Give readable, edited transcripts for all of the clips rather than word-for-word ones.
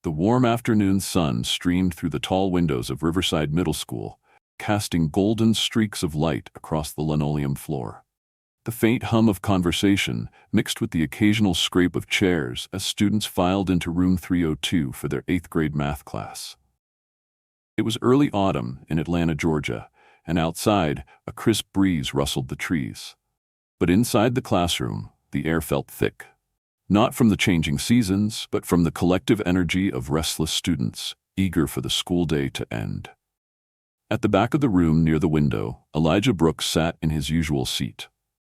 The warm afternoon sun streamed through the tall windows of Riverside Middle School, casting golden streaks of light across the linoleum floor. The faint hum of conversation mixed with the occasional scrape of chairs as students filed into room 302 for their 8th grade math class. It was early autumn in Atlanta, Georgia, and outside, a crisp breeze rustled the trees. But inside the classroom, the air felt thick. Not from the changing seasons, but from the collective energy of restless students, eager for the school day to end. At the back of the room near the window, Elijah Brooks sat in his usual seat.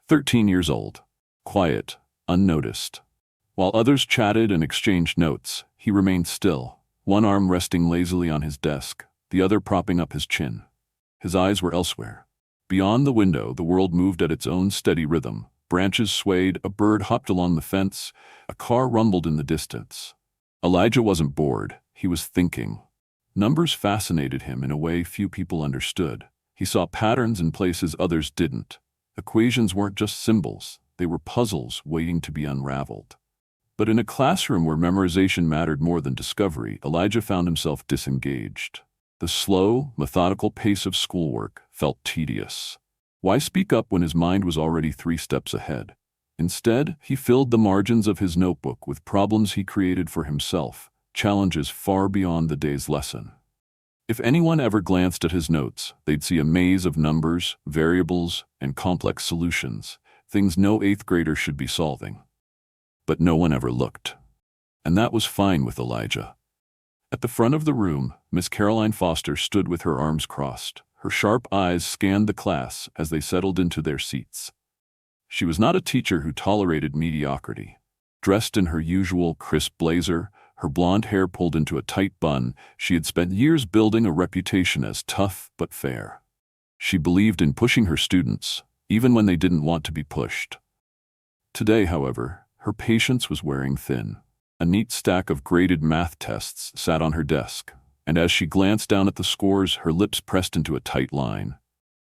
13 years old, quiet, unnoticed. While others chatted and exchanged notes, he remained still, one arm resting lazily on his desk, the other propping up his chin. His eyes were elsewhere. Beyond the window, the world moved at its own steady rhythm. Branches swayed, a bird hopped along the fence, a car rumbled in the distance. Elijah wasn't bored, he was thinking. Numbers fascinated him in a way few people understood. He saw patterns in places others didn't. Equations weren't just symbols, they were puzzles waiting to be unraveled. But in a classroom where memorization mattered more than discovery, Elijah found himself disengaged. The slow, methodical pace of schoolwork felt tedious. Why speak up when his mind was already 3 steps ahead? Instead, he filled the margins of his notebook with problems he created for himself, challenges far beyond the day's lesson. If anyone ever glanced at his notes, they'd see a maze of numbers, variables, and complex solutions, things no 8th grader should be solving. But no one ever looked. And that was fine with Elijah. At the front of the room, Miss Caroline Foster stood with her arms crossed. Her sharp eyes scanned the class as they settled into their seats. She was not a teacher who tolerated mediocrity. Dressed in her usual crisp blazer, her blonde hair pulled into a tight bun, she had spent years building a reputation as tough but fair. She believed in pushing her students, even when they didn't want to be pushed. Today, however, her patience was wearing thin. A neat stack of graded math tests sat on her desk, and as she glanced down at the scores, her lips pressed into a tight line.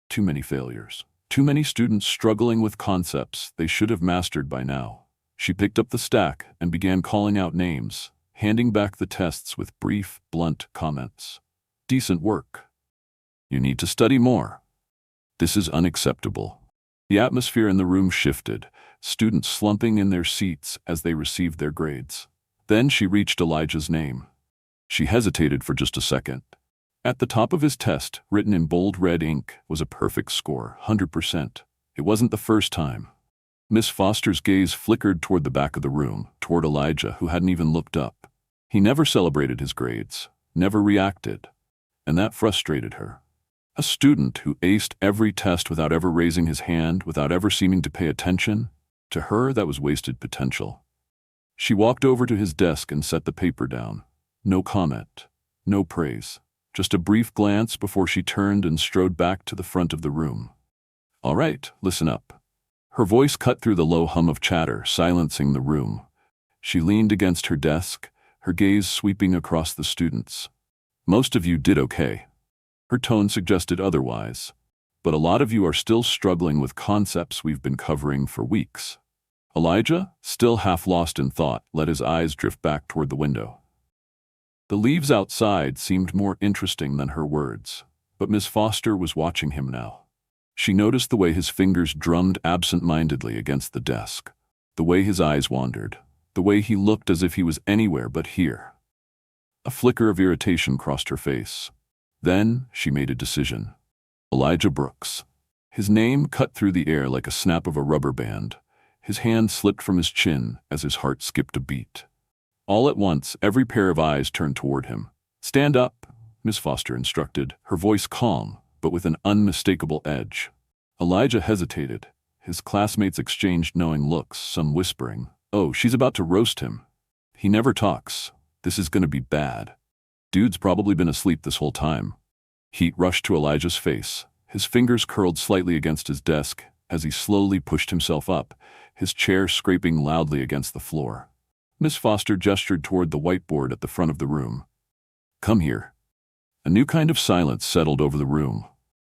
Too many failures. Too many students struggling with concepts they should have mastered by now. She picked up the stack and began calling out names, handing back the tests with brief, blunt comments. Decent work. You need to study more. This is unacceptable. The atmosphere in the room shifted, students slumping in their seats as they received their grades. Then she reached Elijah's name. She hesitated for just a second. At the top of his test, written in bold red ink, was a perfect score, 100%. It wasn't the first time. Miss Foster's gaze flickered toward the back of the room, toward Elijah, who hadn't even looked up. He never celebrated his grades, never reacted, and that frustrated her. A student who aced every test without ever raising his hand, without ever seeming to pay attention, to her that was wasted potential. She walked over to his desk and set the paper down. No comment, no praise, just a brief glance before she turned and strode back to the front of the room. All right, listen up. Her voice cut through the low hum of chatter, silencing the room. She leaned against her desk, her gaze sweeping across the students. Most of you did okay. Her tone suggested otherwise, but a lot of you are still struggling with concepts we've been covering for weeks. Elijah, still half lost in thought, let his eyes drift back toward the window. The leaves outside seemed more interesting than her words, but Miss Foster was watching him now. She noticed the way his fingers drummed absent-mindedly against the desk, the way his eyes wandered, the way he looked as if he was anywhere but here. A flicker of irritation crossed her face. Then she made a decision. Elijah Brooks. His name cut through the air like a snap of a rubber band. His hand slipped from his chin as his heart skipped a beat. All at once, every pair of eyes turned toward him. Stand up, Miss Foster instructed, her voice calm, but with an unmistakable edge. Elijah hesitated. His classmates exchanged knowing looks, some whispering, "Oh, she's about to roast him. He never talks. This is gonna be bad. Dude's probably been asleep this whole time." Heat rushed to Elijah's face. His fingers curled slightly against his desk as he slowly pushed himself up, his chair scraping loudly against the floor. Miss Foster gestured toward the whiteboard at the front of the room. "Come here." A new kind of silence settled over the room,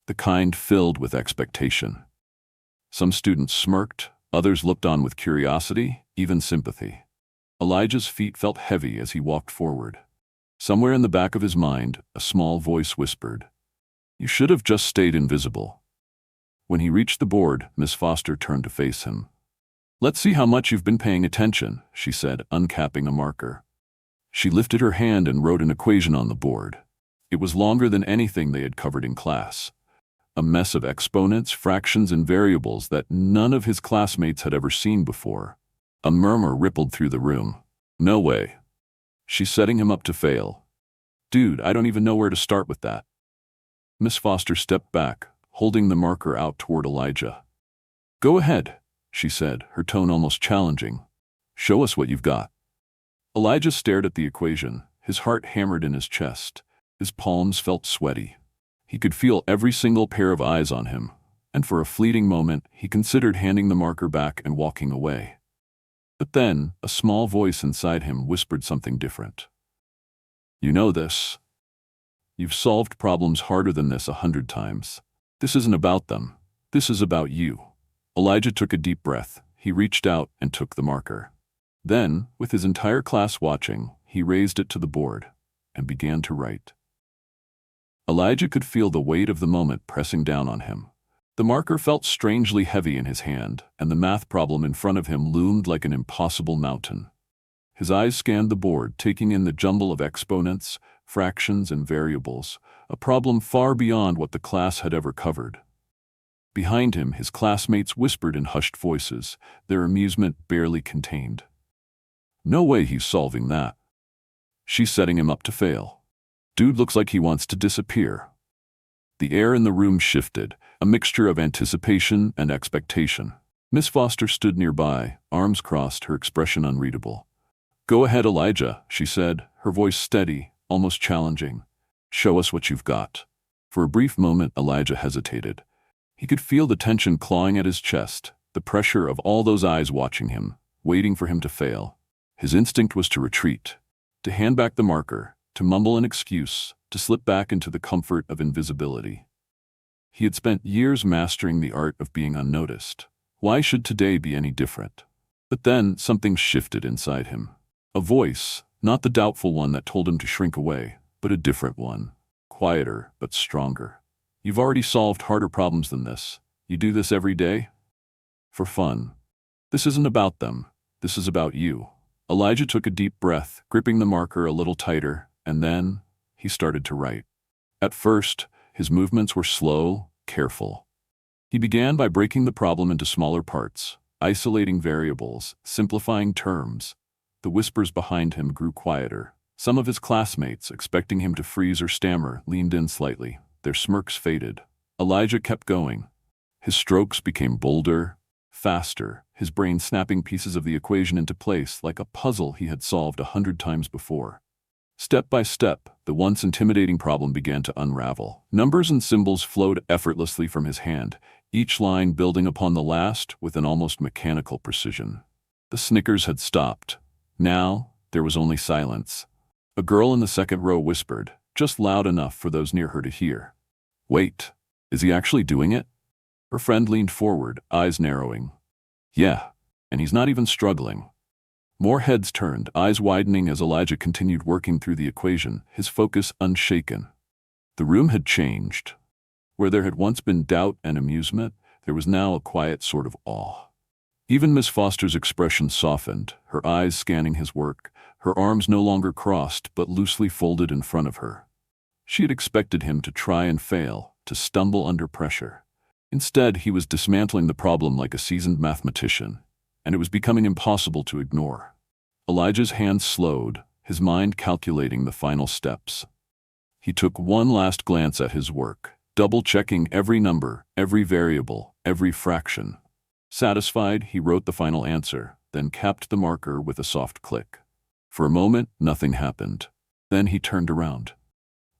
the kind filled with expectation. Some students smirked, others looked on with curiosity, even sympathy. Elijah's feet felt heavy as he walked forward. Somewhere in the back of his mind, a small voice whispered, "You should have just stayed invisible." When he reached the board, Miss Foster turned to face him. "Let's see how much you've been paying attention," she said, uncapping a marker. She lifted her hand and wrote an equation on the board. It was longer than anything they had covered in class. A mess of exponents, fractions, and variables that none of his classmates had ever seen before. A murmur rippled through the room. "No way. She's setting him up to fail. Dude, I don't even know where to start with that." Miss Foster stepped back, holding the marker out toward Elijah. "Go ahead," she said, her tone almost challenging. "Show us what you've got." Elijah stared at the equation, his heart hammered in his chest. His palms felt sweaty. He could feel every single pair of eyes on him, and for a fleeting moment, he considered handing the marker back and walking away. But then, a small voice inside him whispered something different. "You know this. You've solved problems harder than this 100 times. This isn't about them. This is about you." Elijah took a deep breath. He reached out and took the marker. Then, with his entire class watching, he raised it to the board and began to write. Elijah could feel the weight of the moment pressing down on him. The marker felt strangely heavy in his hand, and the math problem in front of him loomed like an impossible mountain. His eyes scanned the board, taking in the jumble of exponents, fractions, and variables, a problem far beyond what the class had ever covered. Behind him, his classmates whispered in hushed voices, their amusement barely contained. "No way he's solving that. She's setting him up to fail. Dude looks like he wants to disappear." The air in the room shifted, a mixture of anticipation and expectation. Miss Foster stood nearby, arms crossed, her expression unreadable. "Go ahead, Elijah," she said, her voice steady, almost challenging. "Show us what you've got." For a brief moment, Elijah hesitated. He could feel the tension clawing at his chest, the pressure of all those eyes watching him, waiting for him to fail. His instinct was to retreat, to hand back the marker, to mumble an excuse, to slip back into the comfort of invisibility. He had spent years mastering the art of being unnoticed. Why should today be any different? But then something shifted inside him. A voice, not the doubtful one that told him to shrink away, but a different one, quieter but stronger. "You've already solved harder problems than this. You do this every day? For fun. This isn't about them. This is about you." Elijah took a deep breath, gripping the marker a little tighter, and then he started to write. At first, his movements were slow, careful. He began by breaking the problem into smaller parts, isolating variables, simplifying terms. The whispers behind him grew quieter. Some of his classmates, expecting him to freeze or stammer, leaned in slightly. Their smirks faded. Elijah kept going. His strokes became bolder, faster, his brain snapping pieces of the equation into place like a puzzle he had solved 100 times before. Step by step, the once intimidating problem began to unravel. Numbers and symbols flowed effortlessly from his hand, each line building upon the last with an almost mechanical precision. The snickers had stopped. Now, there was only silence. A girl in the second row whispered, just loud enough for those near her to hear. "Wait, is he actually doing it?" Her friend leaned forward, eyes narrowing. "Yeah, and he's not even struggling." More heads turned, eyes widening as Elijah continued working through the equation, his focus unshaken. The room had changed. Where there had once been doubt and amusement, there was now a quiet sort of awe. Even Miss Foster's expression softened, her eyes scanning his work, her arms no longer crossed but loosely folded in front of her. She had expected him to try and fail, to stumble under pressure. Instead, he was dismantling the problem like a seasoned mathematician, and it was becoming impossible to ignore. Elijah's hands slowed, his mind calculating the final steps. He took one last glance at his work, double-checking every number, every variable, every fraction. Satisfied, he wrote the final answer, then capped the marker with a soft click. For a moment, nothing happened. Then he turned around.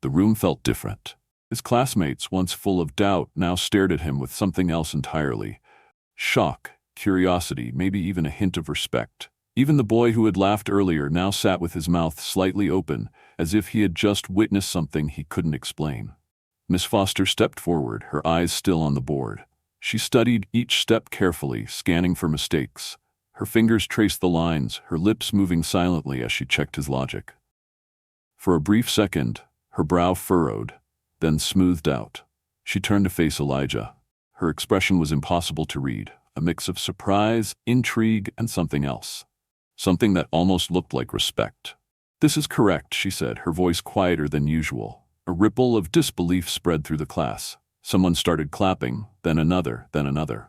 The room felt different. His classmates, once full of doubt, now stared at him with something else entirely. Shock, curiosity, maybe even a hint of respect. Even the boy who had laughed earlier now sat with his mouth slightly open, as if he had just witnessed something he couldn't explain. Miss Foster stepped forward, her eyes still on the board. She studied each step carefully, scanning for mistakes. Her fingers traced the lines, her lips moving silently as she checked his logic. For a brief second, her brow furrowed, then smoothed out. She turned to face Elijah. Her expression was impossible to read, a mix of surprise, intrigue, and something else. Something that almost looked like respect. "This is correct," she said, her voice quieter than usual. A ripple of disbelief spread through the class. Someone started clapping, then another, then another.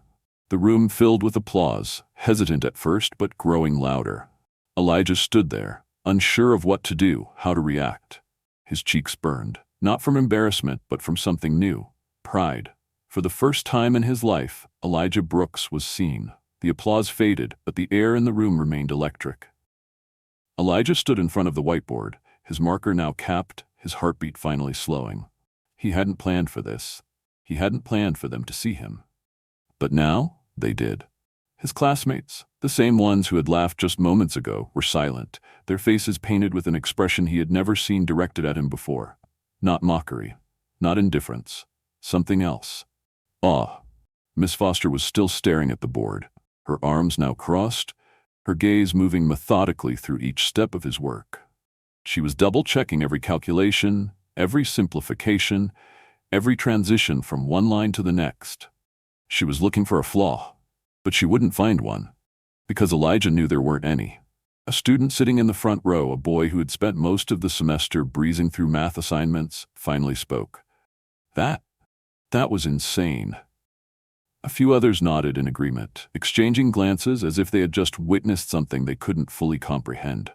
The room filled with applause, hesitant at first but growing louder. Elijah stood there, unsure of what to do, how to react. His cheeks burned, not from embarrassment but from something new, pride. For the first time in his life, Elijah Brooks was seen. The applause faded, but the air in the room remained electric. Elijah stood in front of the whiteboard, his marker now capped, his heartbeat finally slowing. He hadn't planned for this. He hadn't planned for them to see him. But now, they did. His classmates, the same ones who had laughed just moments ago, were silent, their faces painted with an expression he had never seen directed at him before. Not mockery, not indifference, something else. Awe. Miss Foster was still staring at the board, her arms now crossed, her gaze moving methodically through each step of his work. She was double-checking every calculation, every simplification, every transition from one line to the next. She was looking for a flaw, but she wouldn't find one, because Elijah knew there weren't any. A student sitting in the front row, a boy who had spent most of the semester breezing through math assignments, finally spoke. That was insane. A few others nodded in agreement, exchanging glances as if they had just witnessed something they couldn't fully comprehend.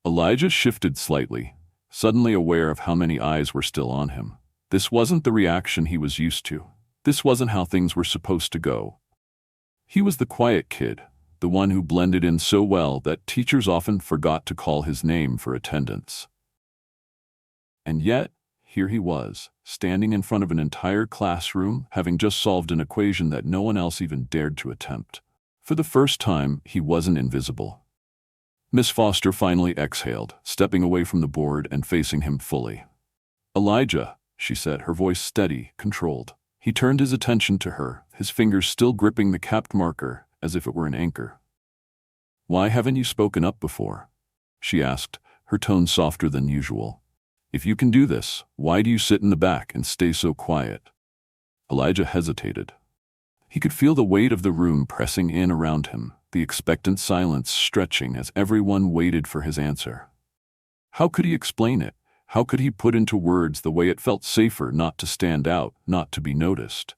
Elijah shifted slightly, suddenly aware of how many eyes were still on him. This wasn't the reaction he was used to. This wasn't how things were supposed to go. He was the quiet kid, the one who blended in so well that teachers often forgot to call his name for attendance. And yet, here he was, standing in front of an entire classroom, having just solved an equation that no one else even dared to attempt. For the first time, he wasn't invisible. Miss Foster finally exhaled, stepping away from the board and facing him fully. "Elijah," she said, her voice steady, controlled. He turned his attention to her, his fingers still gripping the capped marker as if it were an anchor. "Why haven't you spoken up before?" she asked, her tone softer than usual. "If you can do this, why do you sit in the back and stay so quiet?" Elijah hesitated. He could feel the weight of the room pressing in around him, the expectant silence stretching as everyone waited for his answer. How could he explain it? How could he put into words the way it felt safer not to stand out, not to be noticed?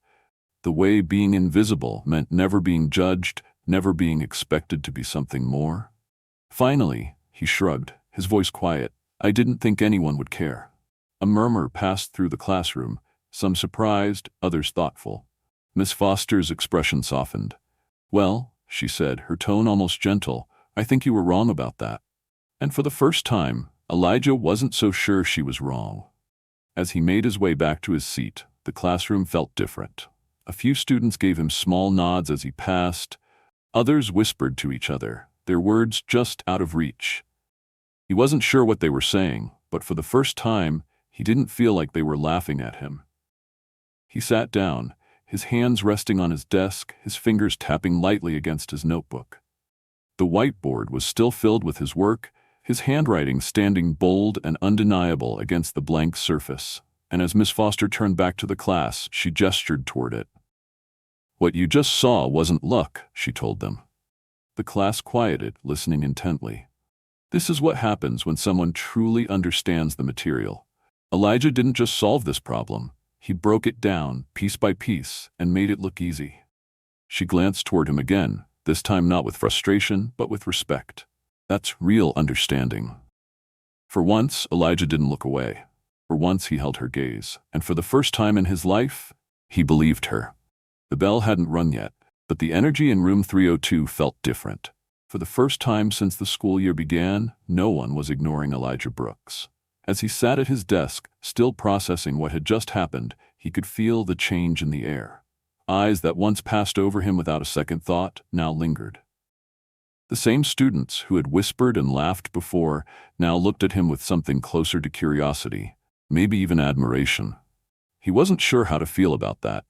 The way being invisible meant never being judged, never being expected to be something more? Finally, he shrugged, his voice quiet. "I didn't think anyone would care." A murmur passed through the classroom, some surprised, others thoughtful. Miss Foster's expression softened. "Well," she said, her tone almost gentle, "I think you were wrong about that." And for the first time, Elijah wasn't so sure she was wrong. As he made his way back to his seat, the classroom felt different. A few students gave him small nods as he passed. Others whispered to each other, their words just out of reach. He wasn't sure what they were saying, but for the first time, he didn't feel like they were laughing at him. He sat down, his hands resting on his desk, his fingers tapping lightly against his notebook. The whiteboard was still filled with his work, his handwriting standing bold and undeniable against the blank surface, and as Miss Foster turned back to the class, she gestured toward it. "What you just saw wasn't luck," she told them. The class quieted, listening intently. This is what happens when someone truly understands the material. Elijah didn't just solve this problem. He broke it down, piece by piece, and made it look easy. She glanced toward him again, this time not with frustration, but with respect. That's real understanding. For once, Elijah didn't look away. For once, he held her gaze, and for the first time in his life, he believed her. The bell hadn't rung yet, but the energy in room 302 felt different. For the first time since the school year began, no one was ignoring Elijah Brooks. As he sat at his desk, still processing what had just happened, he could feel the change in the air. Eyes that once passed over him without a second thought now lingered. The same students who had whispered and laughed before now looked at him with something closer to curiosity, maybe even admiration. He wasn't sure how to feel about that.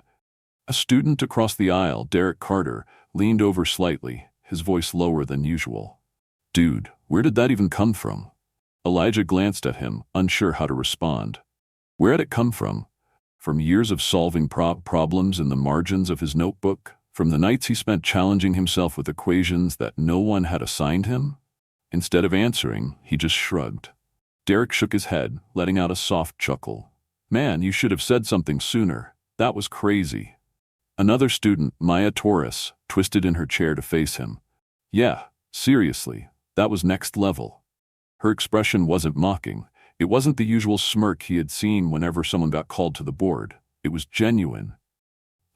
A student across the aisle, Derek Carter, leaned over slightly, his voice lower than usual. "Dude, where did that even come from?" Elijah glanced at him, unsure how to respond. Where had it come from? From years of solving problems in the margins of his notebook? From the nights he spent challenging himself with equations that no one had assigned him? Instead of answering, he just shrugged. Derek shook his head, letting out a soft chuckle. Man, you should have said something sooner. That was crazy. Another student, Maya Torres, twisted in her chair to face him. Yeah, seriously, that was next level. Her expression wasn't mocking. It wasn't the usual smirk he had seen whenever someone got called to the board. It was genuine.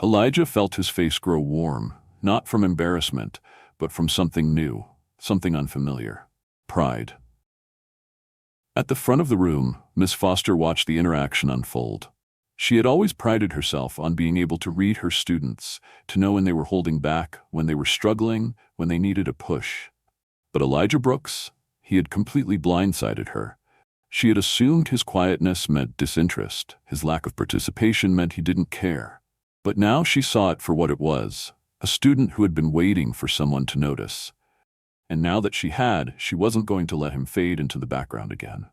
Elijah felt his face grow warm, not from embarrassment, but from something new, something unfamiliar. Pride. At the front of the room, Miss Foster watched the interaction unfold. She had always prided herself on being able to read her students, to know when they were holding back, when they were struggling, when they needed a push. But Elijah Brooks, he had completely blindsided her. She had assumed his quietness meant disinterest, his lack of participation meant he didn't care. But now she saw it for what it was, a student who had been waiting for someone to notice. And now that she had, she wasn't going to let him fade into the background again.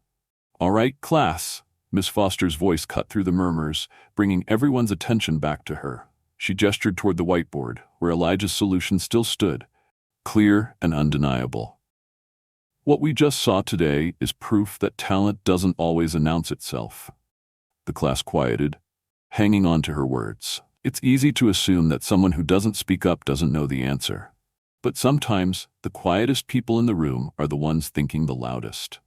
All right, class. Miss Foster's voice cut through the murmurs, bringing everyone's attention back to her. She gestured toward the whiteboard, where Elijah's solution still stood, clear and undeniable. What we just saw today is proof that talent doesn't always announce itself. The class quieted, hanging on to her words. It's easy to assume that someone who doesn't speak up doesn't know the answer. But sometimes, the quietest people in the room are the ones thinking the loudest.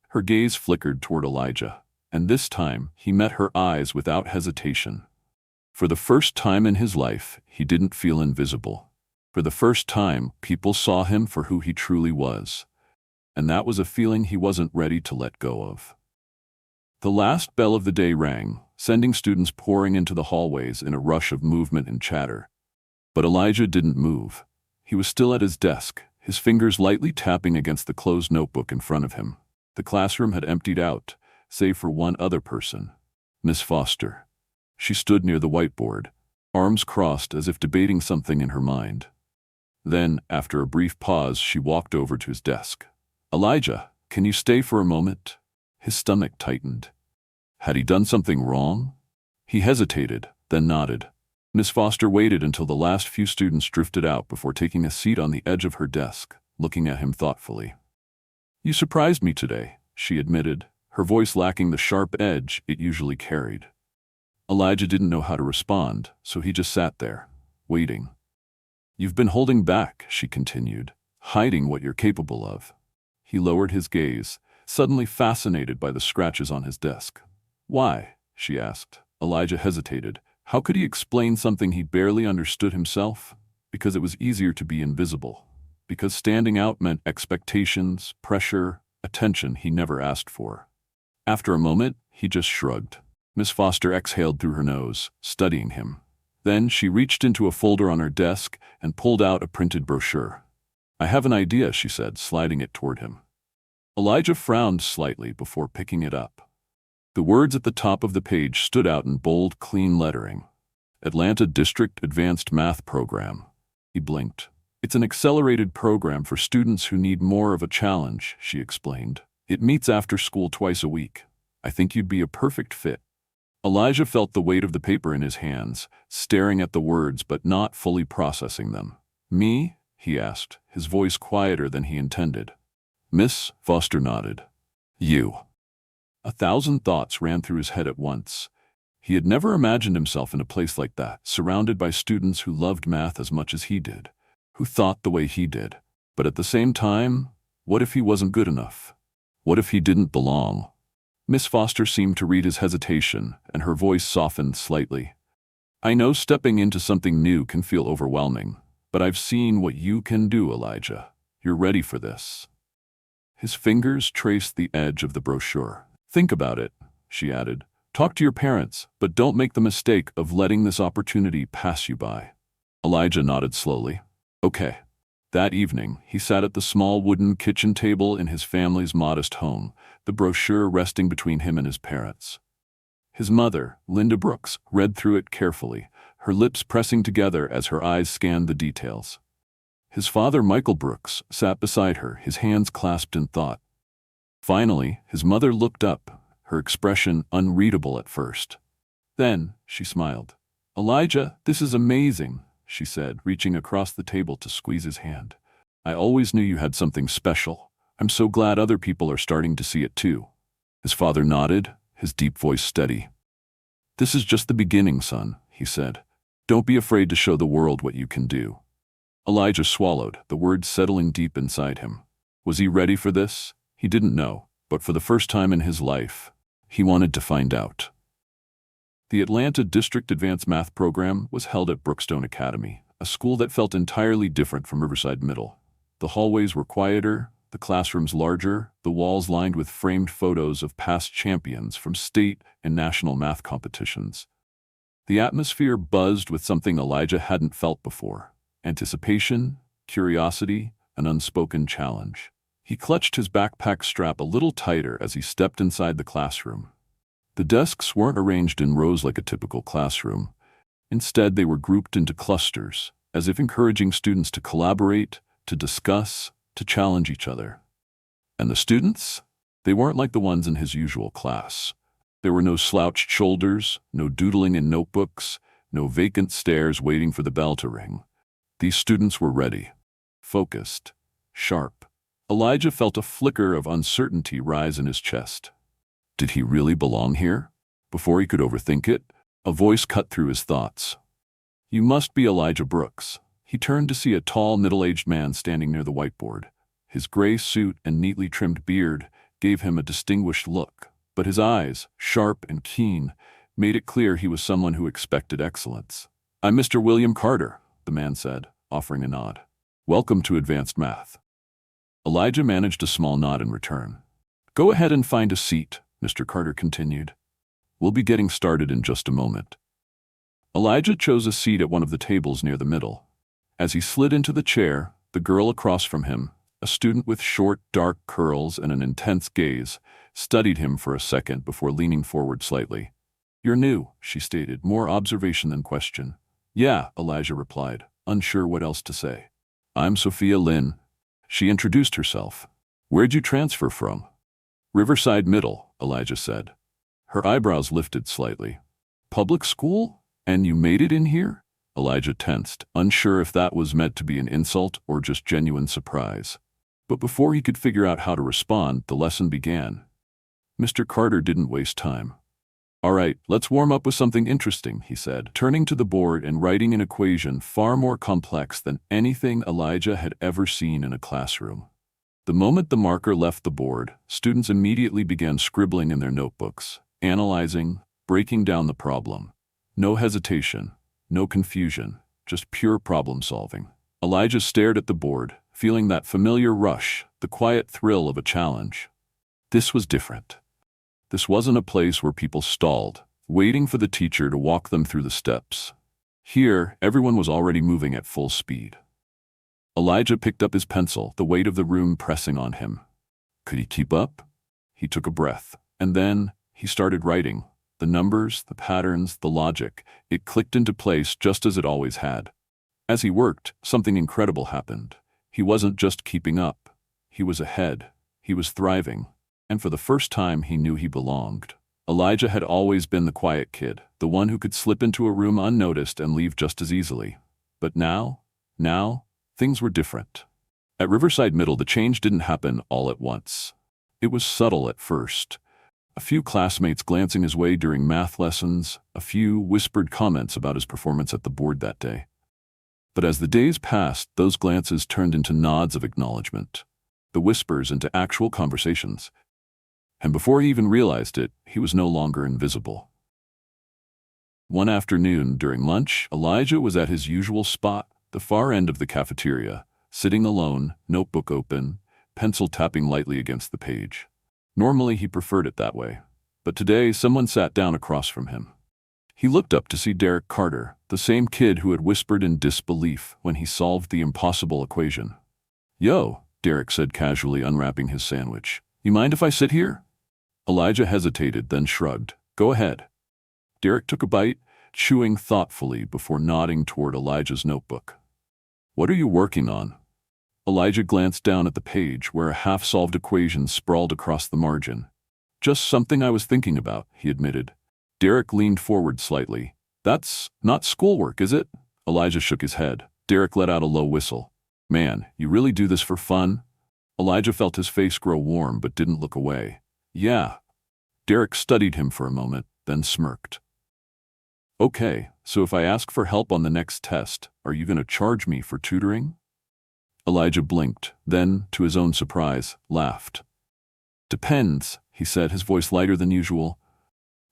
Her gaze flickered toward Elijah, and this time he met her eyes without hesitation. For the first time in his life, he didn't feel invisible. For the first time, people saw him for who he truly was. And that was a feeling he wasn't ready to let go of. The last bell of the day rang, sending students pouring into the hallways in a rush of movement and chatter. But Elijah didn't move. He was still at his desk, his fingers lightly tapping against the closed notebook in front of him. The classroom had emptied out, save for one other person, Miss Foster. She stood near the whiteboard, arms crossed as if debating something in her mind. Then, after a brief pause, she walked over to his desk. Elijah, can you stay for a moment? His stomach tightened. Had he done something wrong? He hesitated, then nodded. Miss Foster waited until the last few students drifted out before taking a seat on the edge of her desk, looking at him thoughtfully. You surprised me today, she admitted, her voice lacking the sharp edge it usually carried. Elijah didn't know how to respond, so he just sat there, waiting. You've been holding back, she continued, hiding what you're capable of. He lowered his gaze, suddenly fascinated by the scratches on his desk. Why? She asked. Elijah hesitated. How could he explain something he barely understood himself? Because it was easier to be invisible. Because standing out meant expectations, pressure, attention he never asked for. After a moment, he just shrugged. Miss Foster exhaled through her nose, studying him. Then she reached into a folder on her desk and pulled out a printed brochure. I have an idea, she said, sliding it toward him. Elijah frowned slightly before picking it up. The words at the top of the page stood out in bold, clean lettering. Atlanta District Advanced Math Program. He blinked. It's an accelerated program for students who need more of a challenge, she explained. It meets after school twice a week. I think you'd be a perfect fit. Elijah felt the weight of the paper in his hands, staring at the words but not fully processing them. Me? He asked, his voice quieter than he intended. Miss Foster nodded. You. 1,000 thoughts ran through his head at once. He had never imagined himself in a place like that, surrounded by students who loved math as much as he did, who thought the way he did. But at the same time, what if he wasn't good enough? What if he didn't belong? Miss Foster seemed to read his hesitation, and her voice softened slightly. I know stepping into something new can feel overwhelming, but I've seen what you can do, Elijah. You're ready for this. His fingers traced the edge of the brochure. Think about it, she added. Talk to your parents, but don't make the mistake of letting this opportunity pass you by. Elijah nodded slowly. Okay. That evening, he sat at the small wooden kitchen table in his family's modest home, the brochure resting between him and his parents. His mother, Linda Brooks, read through it carefully, her lips pressing together as her eyes scanned the details. His father, Michael Brooks, sat beside her, his hands clasped in thought. Finally, his mother looked up, her expression unreadable at first. Then, she smiled. "Elijah, this is amazing," she said, reaching across the table to squeeze his hand. "I always knew you had something special. I'm so glad other people are starting to see it too." His father nodded, his deep voice steady. "This is just the beginning, son," he said. "Don't be afraid to show the world what you can do." Elijah swallowed, the words settling deep inside him. Was he ready for this? He didn't know, but for the first time in his life, he wanted to find out. The Atlanta District Advanced Math program was held at Brookstone Academy, a school that felt entirely different from Riverside Middle. The hallways were quieter, the classrooms larger, the walls lined with framed photos of past champions from state and national math competitions. The atmosphere buzzed with something Elijah hadn't felt before: anticipation, curiosity, an unspoken challenge. He clutched his backpack strap a little tighter as he stepped inside the classroom. The desks weren't arranged in rows like a typical classroom. Instead, they were grouped into clusters, as if encouraging students to collaborate, to discuss, to challenge each other. And the students? They weren't like the ones in his usual class. There were no slouched shoulders, no doodling in notebooks, no vacant stares waiting for the bell to ring. These students were ready, focused, sharp. Elijah felt a flicker of uncertainty rise in his chest. Did he really belong here? Before he could overthink it, a voice cut through his thoughts. "You must be Elijah Brooks." He turned to see a tall, middle-aged man standing near the whiteboard. His gray suit and neatly trimmed beard gave him a distinguished look, but his eyes, sharp and keen, made it clear he was someone who expected excellence. "I'm Mr. William Carter," the man said, offering a nod. "Welcome to Advanced Math." Elijah managed a small nod in return. "Go ahead and find a seat," Mr. Carter continued. "We'll be getting started in just a moment." Elijah chose a seat at one of the tables near the middle. As he slid into the chair, the girl across from him, a student with short, dark curls and an intense gaze, studied him for a second before leaning forward slightly. "You're new," she stated, more observation than question. "Yeah," Elijah replied, unsure what else to say. "I'm Sophia Lynn." She introduced herself. "Where'd you transfer from?" "Riverside Middle," Elijah said. Her eyebrows lifted slightly. "Public school? And you made it in here?" Elijah tensed, unsure if that was meant to be an insult or just genuine surprise. But before he could figure out how to respond, the lesson began. Mr. Carter didn't waste time. "All right, let's warm up with something interesting," he said, turning to the board and writing an equation far more complex than anything Elijah had ever seen in a classroom. The moment the marker left the board, students immediately began scribbling in their notebooks, analyzing, breaking down the problem. No hesitation, no confusion, just pure problem solving. Elijah stared at the board, feeling that familiar rush, the quiet thrill of a challenge. This was different. This wasn't a place where people stalled, waiting for the teacher to walk them through the steps. Here, everyone was already moving at full speed. Elijah picked up his pencil, the weight of the room pressing on him. Could he keep up? He took a breath, and then he started writing. The numbers, the patterns, the logic, it clicked into place just as it always had. As he worked, something incredible happened. He wasn't just keeping up. He was ahead. He was thriving. And for the first time, he knew he belonged. Elijah had always been the quiet kid, the one who could slip into a room unnoticed and leave just as easily. But now, things were different. At Riverside Middle, the change didn't happen all at once. It was subtle at first. A few classmates glancing his way during math lessons, a few whispered comments about his performance at the board that day. But as the days passed, those glances turned into nods of acknowledgement, the whispers into actual conversations. And before he even realized it, he was no longer invisible. One afternoon during lunch, Elijah was at his usual spot, the far end of the cafeteria, sitting alone, notebook open, pencil tapping lightly against the page. Normally he preferred it that way, but today someone sat down across from him. He looked up to see Derek Carter, the same kid who had whispered in disbelief when he solved the impossible equation. "Yo," Derek said casually, unwrapping his sandwich. "You mind if I sit here?" Elijah hesitated, then shrugged. "Go ahead." Derek took a bite, chewing thoughtfully before nodding toward Elijah's notebook. "What are you working on?" Elijah glanced down at the page where a half-solved equation sprawled across the margin. Just something I was thinking about, he admitted. Derek leaned forward slightly. That's not schoolwork, is it? Elijah shook his head. Derek let out a low whistle. Man, you really do this for fun? Elijah felt his face grow warm but didn't look away. Yeah. Derek studied him for a moment, then smirked. Okay, so if I ask for help on the next test, are you going to charge me for tutoring? Elijah blinked, then, to his own surprise, laughed. Depends, he said, his voice lighter than usual.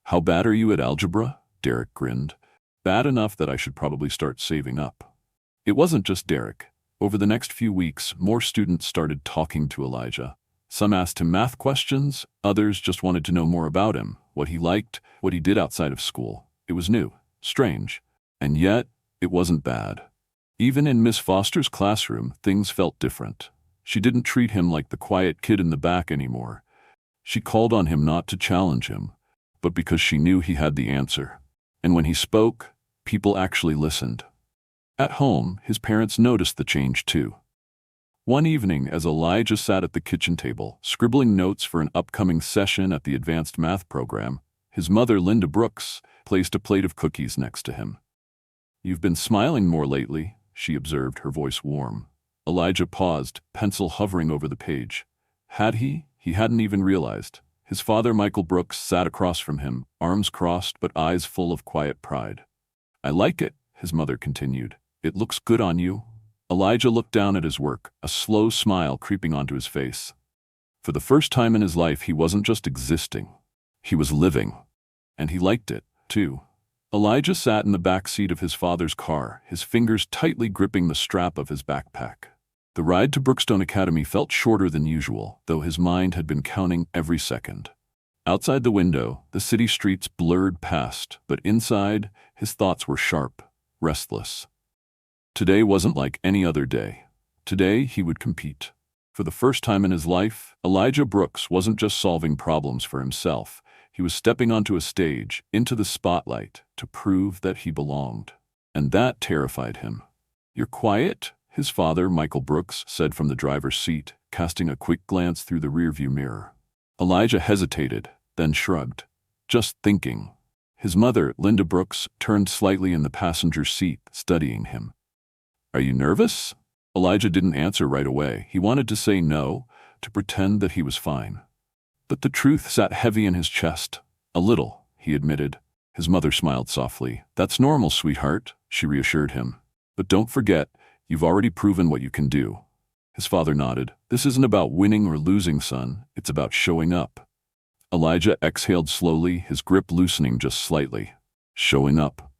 How bad are you at algebra? Derek grinned. Bad enough that I should probably start saving up. It wasn't just Derek. Over the next few weeks, more students started talking to Elijah. Some asked him math questions, others just wanted to know more about him, what he liked, what he did outside of school. It was new, strange, and yet it wasn't bad. Even in Miss Foster's classroom, things felt different. She didn't treat him like the quiet kid in the back anymore. She called on him not to challenge him, but because she knew he had the answer. And when he spoke, people actually listened. At home, his parents noticed the change too. One evening, as Elijah sat at the kitchen table, scribbling notes for an upcoming session at the advanced math program, his mother, Linda Brooks, placed a plate of cookies next to him. You've been smiling more lately, she observed, her voice warm. Elijah paused, pencil hovering over the page. Had he? He hadn't even realized. His father, Michael Brooks, sat across from him, arms crossed but eyes full of quiet pride. I like it, his mother continued. It looks good on you. Elijah looked down at his work, a slow smile creeping onto his face. For the first time in his life, he wasn't just existing. He was living. And he liked it, too. Elijah sat in the back seat of his father's car, his fingers tightly gripping the strap of his backpack. The ride to Brookstone Academy felt shorter than usual, though his mind had been counting every second. Outside the window, the city streets blurred past, but inside, his thoughts were sharp, restless. Today wasn't like any other day. Today, he would compete. For the first time in his life, Elijah Brooks wasn't just solving problems for himself. He was stepping onto a stage, into the spotlight, to prove that he belonged. And that terrified him. You're quiet? His father, Michael Brooks, said from the driver's seat, casting a quick glance through the rearview mirror. Elijah hesitated, then shrugged. Just thinking. His mother, Linda Brooks, turned slightly in the passenger seat, studying him. Are you nervous? Elijah didn't answer right away. He wanted to say no, to pretend that he was fine. But the truth sat heavy in his chest. A little, he admitted. His mother smiled softly. That's normal, sweetheart, she reassured him. But don't forget, you've already proven what you can do. His father nodded. This isn't about winning or losing, son. It's about showing up. Elijah exhaled slowly, his grip loosening just slightly. Showing up.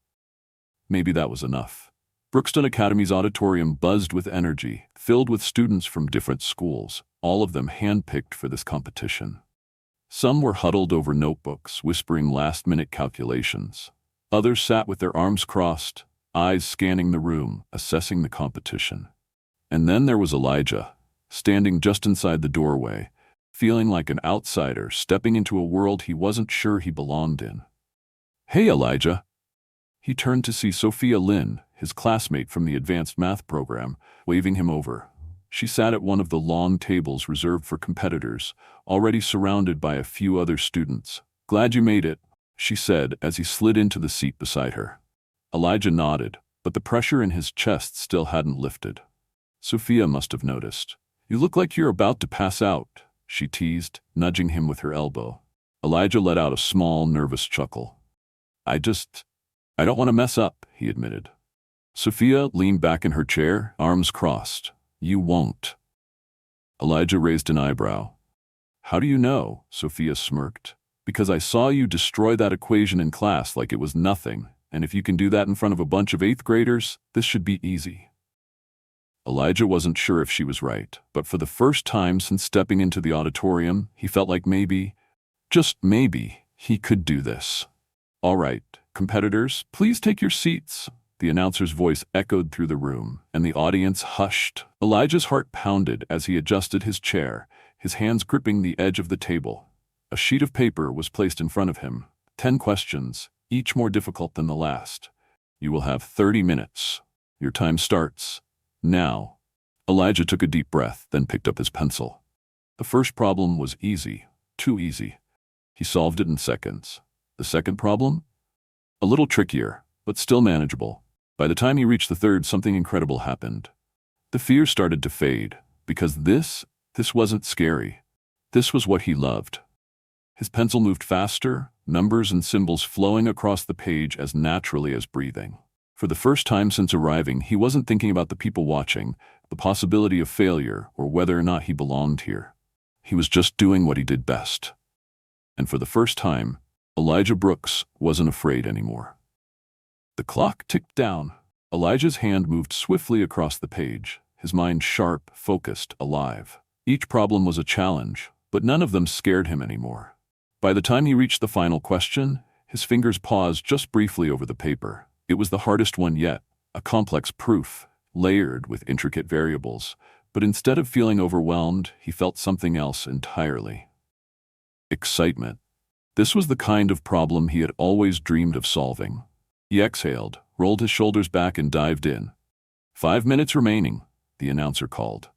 Maybe that was enough. Brookstone Academy's auditorium buzzed with energy, filled with students from different schools, all of them handpicked for this competition. Some were huddled over notebooks, whispering last-minute calculations. Others sat with their arms crossed, eyes scanning the room, assessing the competition. And then there was Elijah, standing just inside the doorway, feeling like an outsider stepping into a world he wasn't sure he belonged in. Hey, Elijah! He turned to see Sophia Lynn, his classmate from the advanced math program, waving him over. She sat at one of the long tables reserved for competitors, already surrounded by a few other students. Glad you made it, she said as he slid into the seat beside her. Elijah nodded, but the pressure in his chest still hadn't lifted. Sophia must have noticed. You look like you're about to pass out, she teased, nudging him with her elbow. Elijah let out a small, nervous chuckle. I don't want to mess up, he admitted. Sophia leaned back in her chair, arms crossed. You won't. Elijah raised an eyebrow. How do you know? Sophia smirked. Because I saw you destroy that equation in class like it was nothing, and if you can do that in front of a bunch of 8th graders, this should be easy. Elijah wasn't sure if she was right, but for the first time since stepping into the auditorium, he felt like maybe, just maybe, he could do this. All right, competitors, please take your seats. The announcer's voice echoed through the room, and the audience hushed. Elijah's heart pounded as he adjusted his chair, his hands gripping the edge of the table. A sheet of paper was placed in front of him. 10 questions, each more difficult than the last. You will have 30 minutes. Your time starts now. Elijah took a deep breath, then picked up his pencil. The first problem was easy, too easy. He solved it in seconds. The second problem? A little trickier, but still manageable. By the time he reached the third, something incredible happened. The fear started to fade, because this wasn't scary. This was what he loved. His pencil moved faster, numbers and symbols flowing across the page as naturally as breathing. For the first time since arriving, he wasn't thinking about the people watching, the possibility of failure, or whether or not he belonged here. He was just doing what he did best. And for the first time, Elijah Brooks wasn't afraid anymore. The clock ticked down. Elijah's hand moved swiftly across the page, his mind sharp, focused, alive. Each problem was a challenge, but none of them scared him anymore. By the time he reached the final question, his fingers paused just briefly over the paper. It was the hardest one yet, a complex proof, layered with intricate variables. But instead of feeling overwhelmed, he felt something else entirely. Excitement. This was the kind of problem he had always dreamed of solving. He exhaled, rolled his shoulders back and dived in. 5 minutes remaining, the announcer called.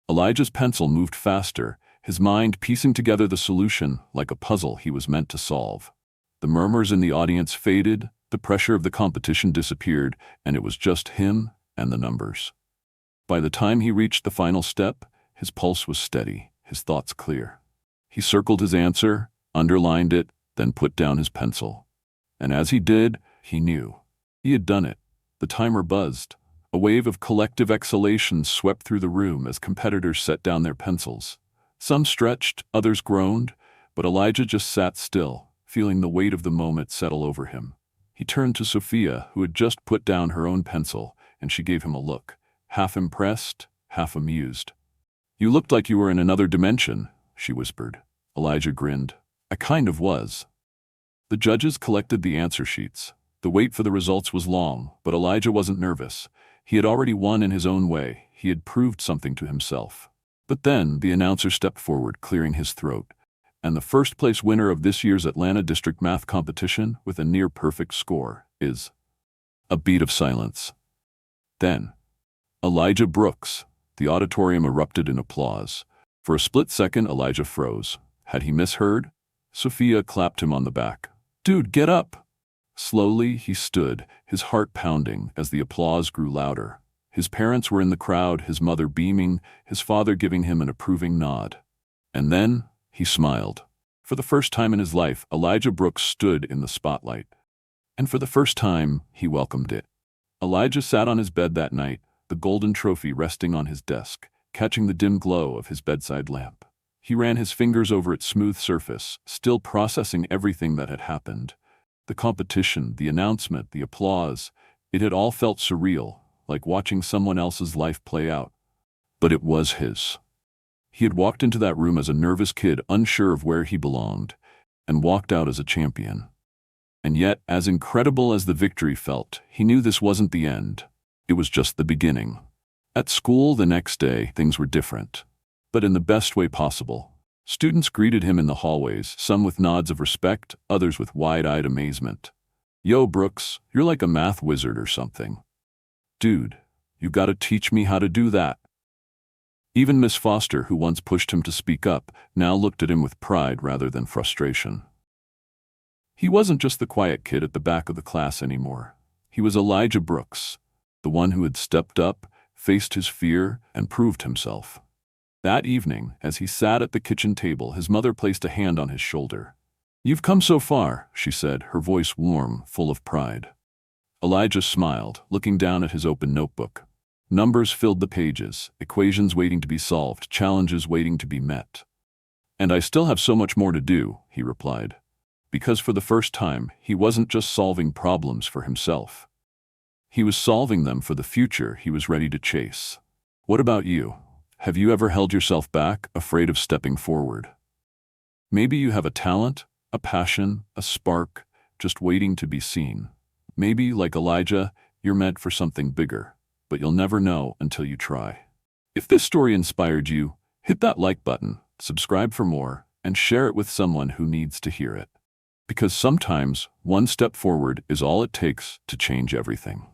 Elijah's pencil moved faster, his mind piecing together the solution like a puzzle he was meant to solve. The murmurs in the audience faded, the pressure of the competition disappeared, and it was just him and the numbers. By the time he reached the final step, his pulse was steady, his thoughts clear. He circled his answer, underlined it, then put down his pencil. And as he did, he knew. He had done it. The timer buzzed. A wave of collective exhalation swept through the room as competitors set down their pencils. Some stretched, others groaned, but Elijah just sat still, feeling the weight of the moment settle over him. He turned to Sophia, who had just put down her own pencil, and she gave him a look, half impressed, half amused. "You looked like you were in another dimension," she whispered. Elijah grinned. "I kind of was." The judges collected the answer sheets. The wait for the results was long, but Elijah wasn't nervous. He had already won in his own way. He had proved something to himself. But then the announcer stepped forward, clearing his throat. And the first-place winner of this year's Atlanta District Math Competition, with a near-perfect score, is... A beat of silence. Then, Elijah Brooks. The auditorium erupted in applause. For a split second, Elijah froze. Had he misheard? Sophia clapped him on the back. "Dude, get up!" Slowly, he stood, his heart pounding as the applause grew louder. His parents were in the crowd, his mother beaming, his father giving him an approving nod. And then, he smiled. For the first time in his life, Elijah Brooks stood in the spotlight. And for the first time, he welcomed it. Elijah sat on his bed that night, the golden trophy resting on his desk, catching the dim glow of his bedside lamp. He ran his fingers over its smooth surface, still processing everything that had happened. The competition, the announcement, the applause, it had all felt surreal, like watching someone else's life play out. But it was his. He had walked into that room as a nervous kid, unsure of where he belonged, and walked out as a champion. And yet, as incredible as the victory felt, he knew this wasn't the end. It was just the beginning. At school the next day, things were different, but in the best way possible. Students greeted him in the hallways, some with nods of respect, others with wide-eyed amazement. "Yo, Brooks, you're like a math wizard or something." "Dude, you gotta teach me how to do that." Even Miss Foster, who once pushed him to speak up, now looked at him with pride rather than frustration. He wasn't just the quiet kid at the back of the class anymore. He was Elijah Brooks, the one who had stepped up, faced his fear, and proved himself. That evening, as he sat at the kitchen table, his mother placed a hand on his shoulder. "You've come so far," she said, her voice warm, full of pride. Elijah smiled, looking down at his open notebook. Numbers filled the pages, equations waiting to be solved, challenges waiting to be met. "And I still have so much more to do," he replied. Because for the first time, he wasn't just solving problems for himself. He was solving them for the future he was ready to chase. What about you? Have you ever held yourself back, afraid of stepping forward? Maybe you have a talent, a passion, a spark, just waiting to be seen. Maybe, like Elijah, you're meant for something bigger, but you'll never know until you try. If this story inspired you, hit that like button, subscribe for more, and share it with someone who needs to hear it. Because sometimes, one step forward is all it takes to change everything.